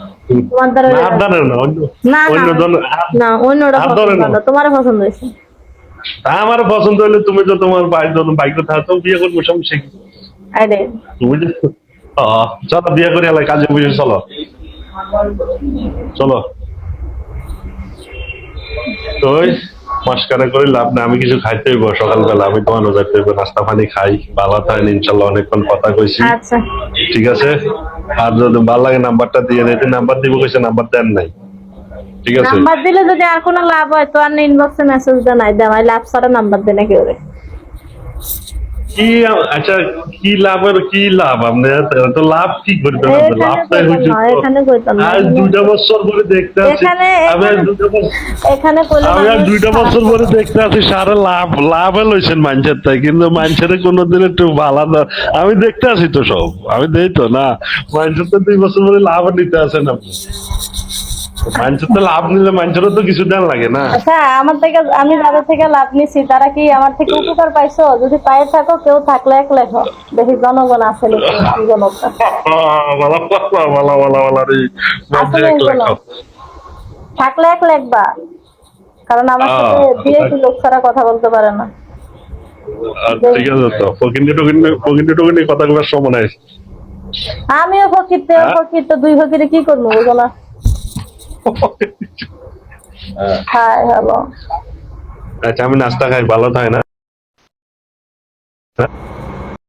তোমার দ্বারা না ধরে না না না অন্য জন না অন্যটা হাত ধরে পছন্দ না না তোমার পছন্দ হয়েছে আমার পছন্দ হলে তুমি তো তোমার ভাই জন বাইক থাকতো বিয়ে করবো সমস্যা কি আরে তুমি যে চলো বিয়ে করে এলাই কাজে বুঝে চলো চলো তো মাসকারা করে লাভ না আমি কিছু খাইতে হইব সকালবেলা আমি তোমার যাইতে হইব নাস্তা পানি খাই ভালো থাকেন ইনশাল্লাহ অনেকক্ষণ কথা কইছি আচ্ছা ঠিক আছে আর যদি ভালো লাগে নাম্বারটা দিয়ে দিতে নাম্বার দিব কইছে নাম্বার দেন নাই ঠিক আছে নাম্বার দিলে যদি আর কোনো লাভ হয় তো আর ইনবক্সে মেসেজ দেন নাই দেয় লাভ ছাড়া নাম্বার দেয় না কেউ রে কি আচ্ছা কি লাভ আর কি লাভ আপনি তো লাভ কি করবেন আপনি এখানে লাভটাই কইতাম হচ্ছে না তো এখানে কইতাম না আজ 2টা বছর পরে দেখতে আছি এখানে আমি আজ এখানে 2টা বছর এখানে কইলে আমি আর মানুষ 2টা বছর পরে দেখতে আছি সারা লাভ লাভে লইছেন মানুষের তাই কিন্তু মানুষের কোনোদিন একটু ভালো না আমি দেখতে আছি তো সব আমি দেই তো না মানুষের তো 2 বছর পরে লাভ নিতে আসেন আপনি মানুষের তো লাভ নিলে মানুষেরও তো কিছু দেন লাগে না আচ্ছা আমার থেকে আমি যাদের থেকে লাভ নিছি তারা কি আমার থেকে উপকার পাইছো যদি পায়ে থাকো কেউ থাকলে এক লেখো দেখি জনগণ আছে নাকি জনতা ভালো ভালো ভালো ভালো রে আসলে এক লাখ এগুলো থাকলে এক লেখবা কারণ আমার সাথে বিএপি লোক ছাড়া কথা বলতে পারে না ঠিক আছে তো ফকিন্দি কথা বলার সময় নাই আমিও ফকির তেও ফকির তো দুই ফকিরে কি করবো বুঝো না হাই হ্যালো আচ্ছা আমি নাস্তা খাই ভালো থাকে না